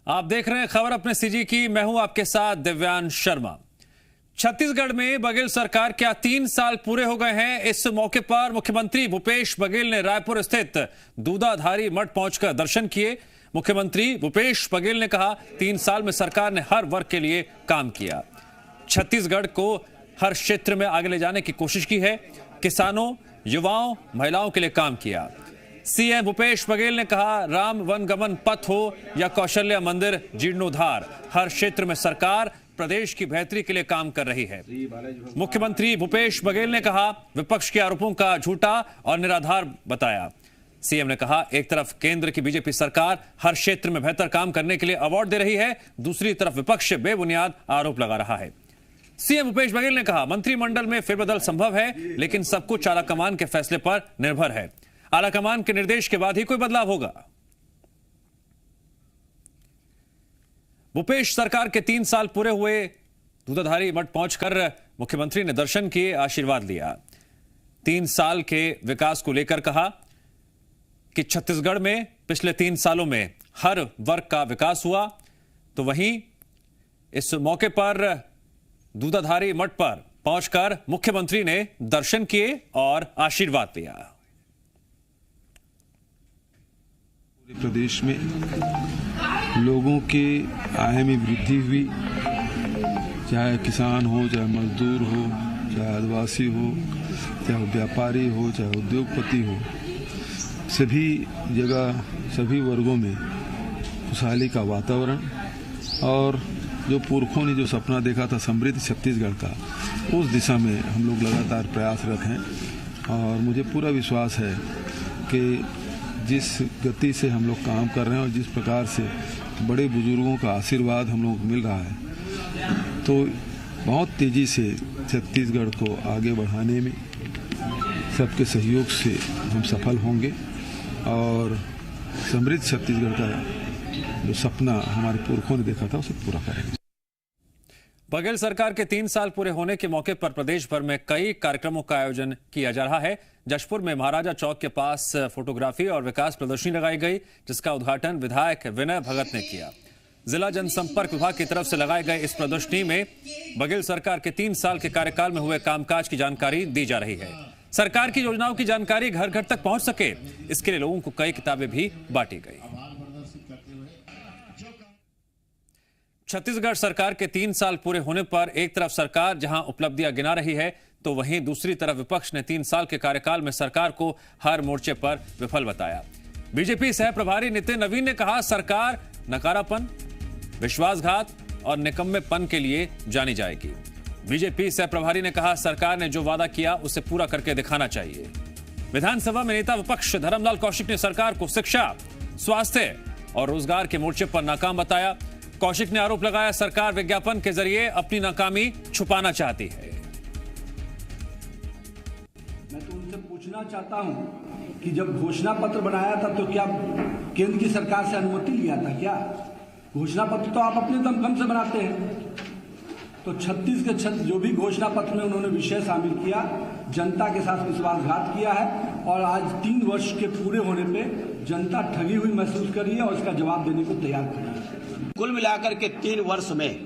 आप देख रहे हैं खबर अपने सीजी की। मैं हूं आपके साथ दिव्यांश शर्मा। छत्तीसगढ़ में बघेल सरकार क्या 3 साल पूरे हो गए हैं। इस मौके पर मुख्यमंत्री भूपेश बघेल ने रायपुर स्थित दूधाधारी मठ पहुंचकर दर्शन किए। मुख्यमंत्री भूपेश बघेल ने कहा 3 साल में सरकार ने हर वर्ग के लिए काम किया, छत्तीसगढ़ को हर क्षेत्र में आगे ले जाने की कोशिश की है, किसानों, युवाओं, महिलाओं के लिए काम किया। सीएम भूपेश बघेल ने कहा राम वनगमन पथ हो या कौशल्या मंदिर जीर्णोद्धार, हर क्षेत्र में सरकार प्रदेश की बेहतरी के लिए काम कर रही है। मुख्यमंत्री भूपेश बघेल ने कहा विपक्ष के आरोपों का झूठा और निराधार बताया। सीएम ने कहा एक तरफ केंद्र की बीजेपी सरकार हर क्षेत्र में बेहतर काम करने के लिए अवार्ड दे रही है, दूसरी तरफ विपक्ष बेबुनियाद आरोप लगा रहा है। सीएम भूपेश बघेल ने कहा मंत्रिमंडल में फेरबदल संभव है, लेकिन सब कुछ आलाकमान के फैसले पर निर्भर है। आलाकमान के निर्देश के बाद ही कोई बदलाव होगा। भूपेश सरकार के 3 साल पूरे हुए दूधाधारी मठ पहुंचकर मुख्यमंत्री ने दर्शन किए, आशीर्वाद लिया। 3 साल के विकास को लेकर कहा कि छत्तीसगढ़ में पिछले 3 सालों में हर वर्ग का विकास हुआ। तो वहीं इस मौके पर दूधाधारी मठ पर पहुंचकर मुख्यमंत्री ने दर्शन किए और आशीर्वाद लिया। प्रदेश में लोगों के आय में वृद्धि हुई, चाहे किसान हो, चाहे मजदूर हो, चाहे आदिवासी हो, चाहे व्यापारी हो, चाहे उद्योगपति हो, सभी जगह सभी वर्गों में खुशहाली का वातावरण और जो पुरखों ने जो सपना देखा था समृद्ध छत्तीसगढ़ का, उस दिशा में हम लोग लगातार प्रयासरत हैं। और मुझे पूरा विश्वास है कि जिस गति से हम लोग काम कर रहे हैं और जिस प्रकार से बड़े बुजुर्गों का आशीर्वाद हम लोग मिल रहा है, तो बहुत तेज़ी से छत्तीसगढ़ को आगे बढ़ाने में सबके सहयोग से हम सफल होंगे और समृद्ध छत्तीसगढ़ का जो सपना हमारे पुरखों ने देखा था उसे पूरा करेंगे। बघेल सरकार के 3 साल पूरे होने के मौके पर प्रदेश भर में कई कार्यक्रमों का आयोजन किया जा रहा है। जशपुर में महाराजा चौक के पास फोटोग्राफी और विकास प्रदर्शनी लगाई गई, जिसका उद्घाटन विधायक विनय भगत ने किया। जिला जनसंपर्क विभाग की तरफ से लगाए गए इस प्रदर्शनी में बघेल सरकार के 3 साल के कार्यकाल में हुए कामकाज की जानकारी दी जा रही है। सरकार की योजनाओं की जानकारी घर घर तक पहुंच सके, इसके लिए लोगों को कई किताबें भी बांटी गई। छत्तीसगढ़ सरकार के 3 साल पूरे होने पर एक तरफ सरकार जहां उपलब्धियां गिना रही है, तो वहीं दूसरी तरफ विपक्ष ने 3 साल के कार्यकाल में सरकार को हर मोर्चे पर विफल बताया। बीजेपी सह प्रभारी नितिन नवीन ने कहा सरकार नकारापन, विश्वासघात और निकम्मेपन के लिए जानी जाएगी। बीजेपी सह प्रभारी ने कहा सरकार ने जो वादा किया उसे पूरा करके दिखाना चाहिए। विधानसभा में नेता विपक्ष धर्मलाल कौशिक ने सरकार को शिक्षा, स्वास्थ्य और रोजगार के मोर्चे पर नाकाम बताया। कौशिक ने आरोप लगाया सरकार विज्ञापन के जरिए अपनी नाकामी छुपाना चाहती है। मैं तो उनसे पूछना चाहता हूं कि जब घोषणा पत्र बनाया था तो क्या केंद्र की सरकार से अनुमति लिया था क्या? घोषणा पत्र तो आप अपने दमखम से बनाते हैं। तो 36 के 36 जो भी घोषणा पत्र में उन्होंने विषय शामिल किया, जनता के साथ विश्वासघात किया है और आज 3 वर्ष के पूरे होने पे जनता ठगी हुई महसूस कर रही है और इसका जवाब देने को तैयार खड़ी है। कुल मिलाकर के 3 वर्ष में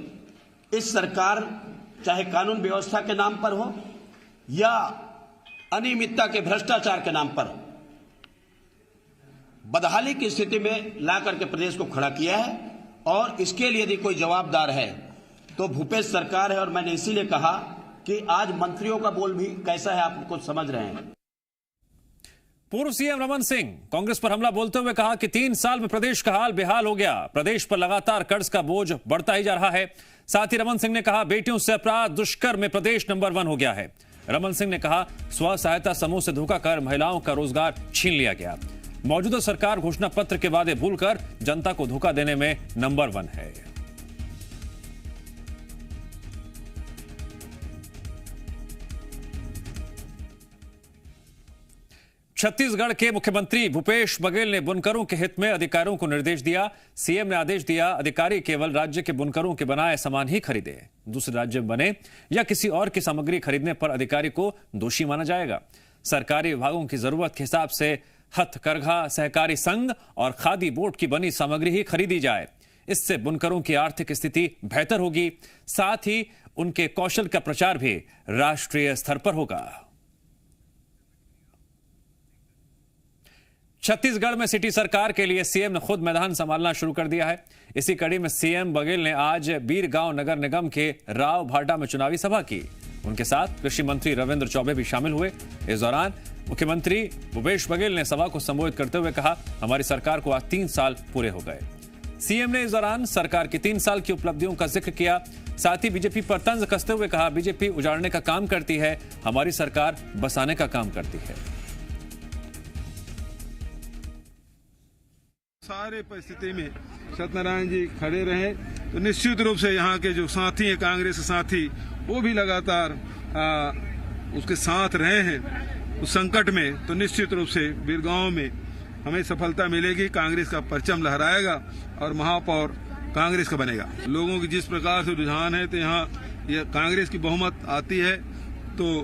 इस सरकार चाहे कानून व्यवस्था के नाम पर हो या अनियमितता के भ्रष्टाचार के नाम पर बदहाली की स्थिति में लाकर के प्रदेश को खड़ा किया है और इसके लिए यदि कोई जवाबदार है तो भूपेश सरकार है। और मैंने इसीलिए कहा कि आज मंत्रियों का बोल भी कैसा है आप कुछ समझ रहे हैं। पूर्व सीएम रमन सिंह कांग्रेस पर हमला बोलते हुए कहा कि 3 साल में प्रदेश का हाल बेहाल हो गया, प्रदेश पर लगातार कर्ज का बोझ बढ़ता ही जा रहा है। साथ ही रमन सिंह ने कहा बेटियों से अपराध दुष्कर्म में प्रदेश नंबर 1 हो गया है। रमन सिंह ने कहा स्व सहायता समूह से धोखा कर महिलाओं का रोजगार छीन लिया गया। मौजूदा सरकार घोषणा पत्र के वादे भूलकर जनता को धोखा देने में नंबर 1 है। छत्तीसगढ़ के मुख्यमंत्री भूपेश बघेल ने बुनकरों के हित में अधिकारियों को निर्देश दिया। सीएम ने आदेश दिया अधिकारी केवल राज्य के बुनकरों के बनाए सामान ही खरीदे, दूसरे राज्य में बने या किसी और की सामग्री खरीदने पर अधिकारी को दोषी माना जाएगा। सरकारी विभागों की जरूरत के हिसाब से हथकरघा सहकारी संघ और खादी बोर्ड की बनी सामग्री ही खरीदी जाए। इससे बुनकरों की आर्थिक स्थिति बेहतर होगी, साथ ही उनके कौशल का प्रचार भी राष्ट्रीय स्तर पर होगा। छत्तीसगढ़ में सिटी सरकार के लिए सीएम ने खुद मैदान संभालना शुरू कर दिया है। इसी कड़ी में सीएम बघेल ने आज बीरगांव नगर निगम के राव भाटा में चुनावी सभा की। उनके साथ कृषि मंत्री रविंद्र चौबे भी शामिल हुए। इस दौरान मुख्यमंत्री भूपेश बघेल ने सभा को संबोधित करते हुए कहा, हमारी सरकार को आज 3 साल पूरे हो गए। सीएम ने इस दौरान सरकार की 3 साल की उपलब्धियों का जिक्र किया। साथ ही बीजेपी पर तंज कसते हुए कहा, बीजेपी उजाड़ने का काम करती है, हमारी सरकार बसाने का काम करती है। सारे परिस्थिति में सत्यनारायण जी खड़े रहे तो निश्चित रूप से यहाँ के जो साथी हैं, कांग्रेस साथी, वो भी लगातार उसके साथ रहे हैं उस संकट में। तो निश्चित रूप से बीरगांव में हमें सफलता मिलेगी, कांग्रेस का परचम लहराएगा और महापौर कांग्रेस का बनेगा। लोगों की जिस प्रकार से रुझान है तो यहाँ ये कांग्रेस की बहुमत आती है तो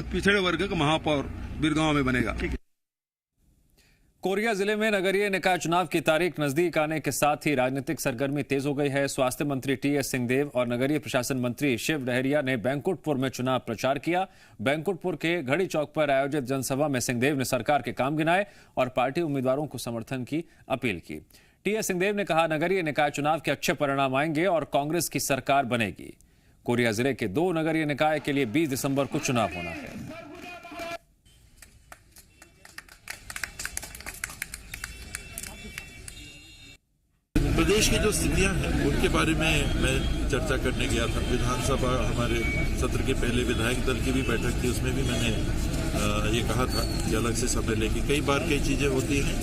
पिछड़े वर्ग का महापौर बीरगांव में बनेगा। कोरिया जिले में नगरीय निकाय चुनाव की तारीख नजदीक आने के साथ ही राजनीतिक सरगर्मी तेज हो गई है। स्वास्थ्य मंत्री टीएस सिंहदेव और नगरीय प्रशासन मंत्री शिव डहरिया ने बैंकुटपुर में चुनाव प्रचार किया। बैंकुटपुर के घड़ी चौक पर आयोजित जनसभा में सिंहदेव ने सरकार के काम गिनाए और पार्टी उम्मीदवारों को समर्थन की अपील की। टीएस सिंहदेव ने कहा, नगरीय निकाय चुनाव के अच्छे परिणाम आएंगे और कांग्रेस की सरकार बनेगी। कोरिया जिले के 2 नगरीय निकाय के लिए 20 दिसंबर को चुनाव होना है। प्रदेश की जो स्थितियां हैं उनके बारे में मैं चर्चा करने गया था। विधानसभा हमारे सत्र के पहले विधायक दल की भी बैठक थी, उसमें भी मैंने ये कहा था कि अलग से समय लेके कई बार कई चीजें होती हैं,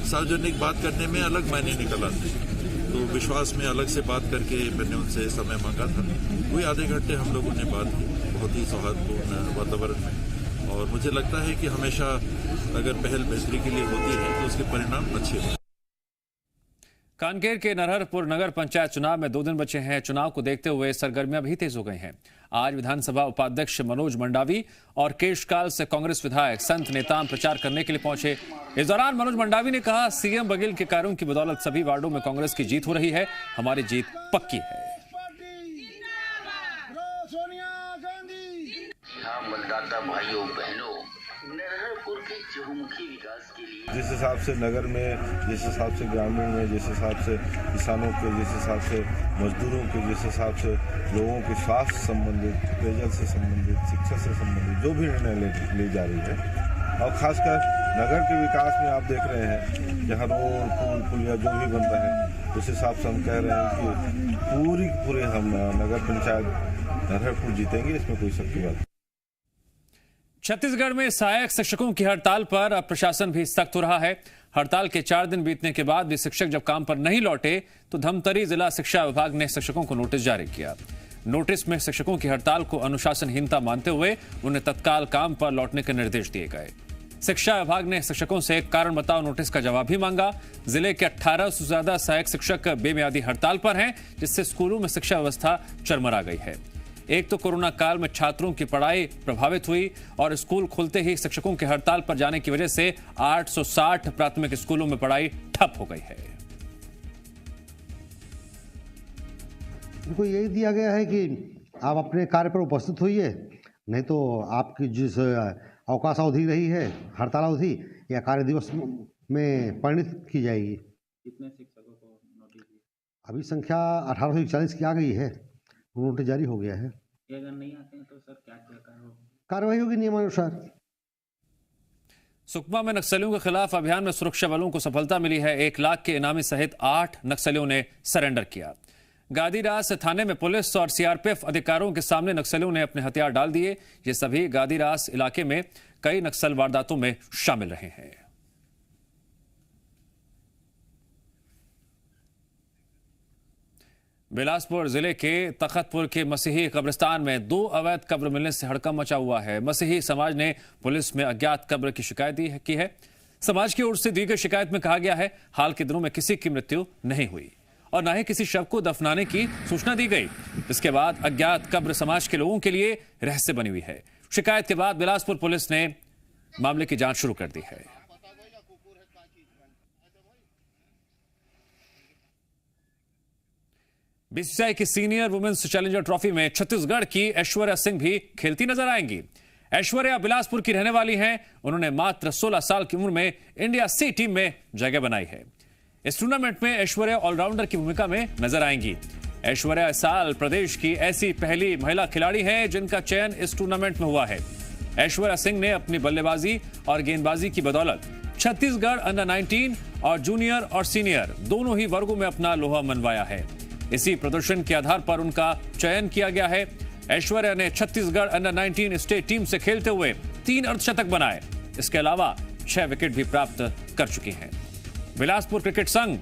सार्वजनिक बात करने में अलग मायने निकल आते हैं। तो विश्वास में अलग से बात करके मैंने उनसे समय मांगा था। वही आधे घंटे हम लोगों ने बात की, बहुत ही सौहार्दपूर्ण वातावरण में। और मुझे लगता है कि हमेशा अगर पहल बेहतरी के लिए होती है तो उसके परिणाम अच्छे होते हैं। कांकेर के नरहरपुर नगर पंचायत चुनाव में 2 दिन बचे हैं। चुनाव को देखते हुए सरगर्मियां भी तेज हो गई हैं। आज विधानसभा उपाध्यक्ष मनोज मंडावी और केशकाल से कांग्रेस विधायक संत नेताम प्रचार करने के लिए पहुंचे। इस दौरान मनोज मंडावी ने कहा, सीएम बघेल के कार्यों की बदौलत सभी वार्डों में कांग्रेस की जीत हो रही है, हमारी जीत पक्की है। मतदाता भाइयों बहनों, नरहरपुर के चहुमुखी विकास के लिए जिस हिसाब से नगर में, जिस हिसाब से ग्रामीण में, जिस हिसाब से किसानों के, जिस हिसाब से मजदूरों के, जिस हिसाब से लोगों के स्वास्थ्य संबंधित, पेयजल से संबंधित, शिक्षा से संबंधित जो भी निर्णय ली जा रही है, और खासकर नगर के विकास में आप देख रहे हैं जहाँ रोड पुल पुलिया जो भी बन रहा है, उस हिसाब से हम कह रहे हैं कि पूरी हम नगर पंचायत नरहरपुर जीतेंगे, इसमें कोई शक की बात नहीं। छत्तीसगढ़ में सहायक शिक्षकों की हड़ताल पर अब प्रशासन भी सख्त हो रहा है। हड़ताल के 4 दिन बीतने के बाद भी शिक्षक जब काम पर नहीं लौटे तो धमतरी जिला शिक्षा विभाग ने शिक्षकों को नोटिस जारी किया। नोटिस में शिक्षकों की हड़ताल को अनुशासनहीनता मानते हुए उन्हें तत्काल काम पर लौटने के निर्देश दिए गए। शिक्षा विभाग ने शिक्षकों से कारण बताओ नोटिस का जवाब भी मांगा। जिले के 1800 से ज्यादा सहायक शिक्षक बेमियादी हड़ताल पर हैं, जिससे स्कूलों में शिक्षा व्यवस्था चरमरा गई है। एक तो कोरोना काल में छात्रों की पढ़ाई प्रभावित हुई और स्कूल खुलते ही शिक्षकों के हड़ताल पर जाने की वजह से 860 प्राथमिक स्कूलों में पढ़ाई ठप हो गई है। इनको यही दिया गया है कि आप अपने कार्य पर उपस्थित होइए, नहीं तो आपकी जिस अवकाश अवधि रही है, हड़ताल अवधि या कार्य दिवस में परिणित की जाएगी। कितने शिक्षकों को नोटिस दिया? अभी संख्या 1841 की आ गई है, नोटिस जारी हो गया है। अगर नहीं आते हैं तो सर क्या कार्रवाई होगी नियमानुसार। सुकमा में नक्सलियों के खिलाफ अभियान में सुरक्षा बलों को सफलता मिली है। 1 लाख के इनामी सहित 8 नक्सलियों ने सरेंडर किया। गादीरास थाने में पुलिस और सीआरपीएफ अधिकारियों के सामने नक्सलियों ने अपने हथियार डाल दिए। ये सभी गादीरास इलाके में कई नक्सल वारदातों में शामिल रहे हैं। बिलासपुर जिले के तखतपुर के मसीही कब्रिस्तान में 2 अवैध कब्र मिलने से हड़कंप मचा हुआ है। मसीही समाज ने पुलिस में अज्ञात कब्र की शिकायत की है। समाज की ओर से दी गई शिकायत में कहा गया है, हाल के दिनों में किसी की मृत्यु नहीं हुई और न ही किसी शव को दफनाने की सूचना दी गई। इसके बाद अज्ञात कब्र समाज के लोगों के लिए रहस्य बनी हुई है। शिकायत के बाद बिलासपुर पुलिस ने मामले की जांच शुरू कर दी है। बीसीसीआई की सीनियर वुमेन्स चैलेंजर ट्रॉफी में छत्तीसगढ़ की ऐश्वर्या सिंह भी खेलती नजर आएंगी। ऐश्वर्या बिलासपुर की रहने वाली हैं। उन्होंने मात्र 16 साल की उम्र में इंडिया सी टीम में जगह बनाई है। इस टूर्नामेंट में ऐश्वर्या ऑलराउंडर की भूमिका में नजर आएंगी। ऐश्वर्या इस साल प्रदेश की ऐसी पहली महिला खिलाड़ी हैं जिनका चयन इस टूर्नामेंट में हुआ है। ऐश्वर्या सिंह ने अपनी बल्लेबाजी और गेंदबाजी की बदौलत छत्तीसगढ़ अंडर 19 और जूनियर और सीनियर दोनों ही वर्गों में अपना लोहा मनवाया है। इसी प्रदर्शन के आधार पर उनका चयन किया गया है। ऐश्वर्या ने छत्तीसगढ़ अंडर 19 स्टेट टीम से खेलते हुए 3 अर्धशतक बनाए। इसके अलावा 6 विकेट भी प्राप्त कर चुकी हैं। बिलासपुर क्रिकेट संघ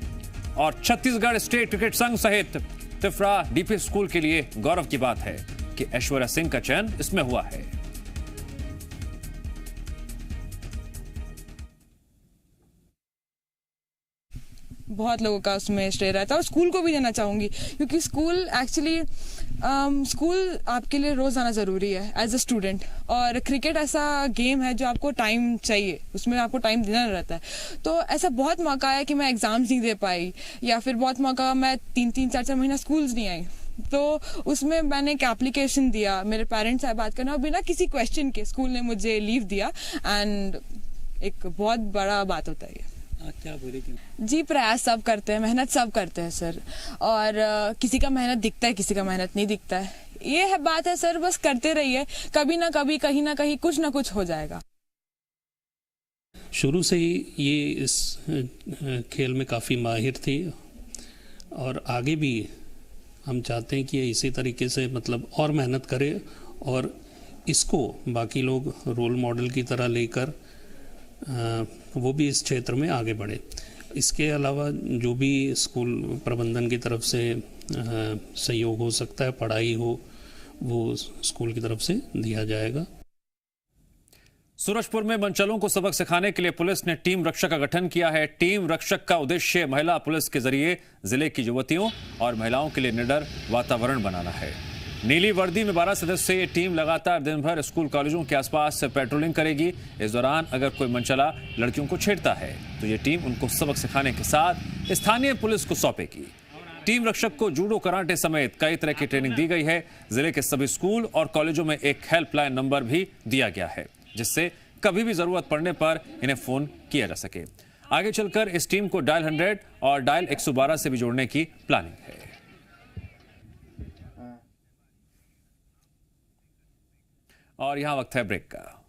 और छत्तीसगढ़ स्टेट क्रिकेट संघ सहित तिफरा डीपी स्कूल के लिए गौरव की बात है कि ऐश्वर्या सिंह का चयन इसमें हुआ है। बहुत लोगों का उसमें श्रेय रहता है और स्कूल को भी देना चाहूँगी, क्योंकि स्कूल एक्चुअली स्कूल आपके लिए रोज़ आना ज़रूरी है एज अ स्टूडेंट। और क्रिकेट ऐसा गेम है जो आपको टाइम चाहिए, उसमें आपको टाइम देना रहता है। तो ऐसा बहुत मौका है कि मैं एग्ज़ाम्स नहीं दे पाई, या फिर बहुत मौका मैं 3-3, 4-4 महीना स्कूल्स नहीं आई। तो उसमें मैंने एक एप्लीकेशन दिया, मेरे पेरेंट्स से बात करना, और बिना किसी क्वेश्चन के स्कूल ने मुझे लीव दिया। एंड एक बहुत बड़ा बात होता है। क्या बोले जी, प्रयास सब करते हैं, मेहनत सब करते हैं सर। और किसी का मेहनत दिखता है, किसी का मेहनत नहीं दिखता है। ये है बात है सर, बस करते रहिए, कभी ना कभी कहीं ना कहीं कुछ ना कुछ हो जाएगा। शुरू से ही ये इस खेल में काफ़ी माहिर थी और आगे भी हम चाहते हैं कि ये इसी तरीके से मतलब और मेहनत करे और इसको बाकी लोग रोल मॉडल की तरह लेकर वो भी इस क्षेत्र में आगे बढ़े। इसके अलावा जो भी स्कूल प्रबंधन की तरफ से सहयोग हो सकता है, पढ़ाई हो, वो स्कूल की तरफ से दिया जाएगा। सूरजपुर में मनचलों को सबक सिखाने के लिए पुलिस ने टीम रक्षक का गठन किया है। टीम रक्षक का उद्देश्य महिला पुलिस के जरिए जिले की युवतियों और महिलाओं के लिए निडर वातावरण बनाना है। नीली वर्दी में 12 सदस्यीय ये टीम लगातार दिन भर स्कूल कॉलेजों के आसपास पेट्रोलिंग करेगी। इस दौरान अगर कोई मनचला लड़कियों को छेड़ता है तो ये टीम उनको सबक सिखाने के साथ स्थानीय पुलिस को सौंपेगी। टीम रक्षक को जूडो, कराटे समेत कई तरह की ट्रेनिंग दी गई है। जिले के सभी स्कूल और कॉलेजों में एक हेल्पलाइन नंबर भी दिया गया है जिससे कभी भी जरूरत पड़ने पर इन्हें फोन किया जा सके। आगे चलकर इस टीम को डायल 100 और डायल 112 से भी जोड़ने की प्लानिंग है। और यहां वक्त है ब्रेक का।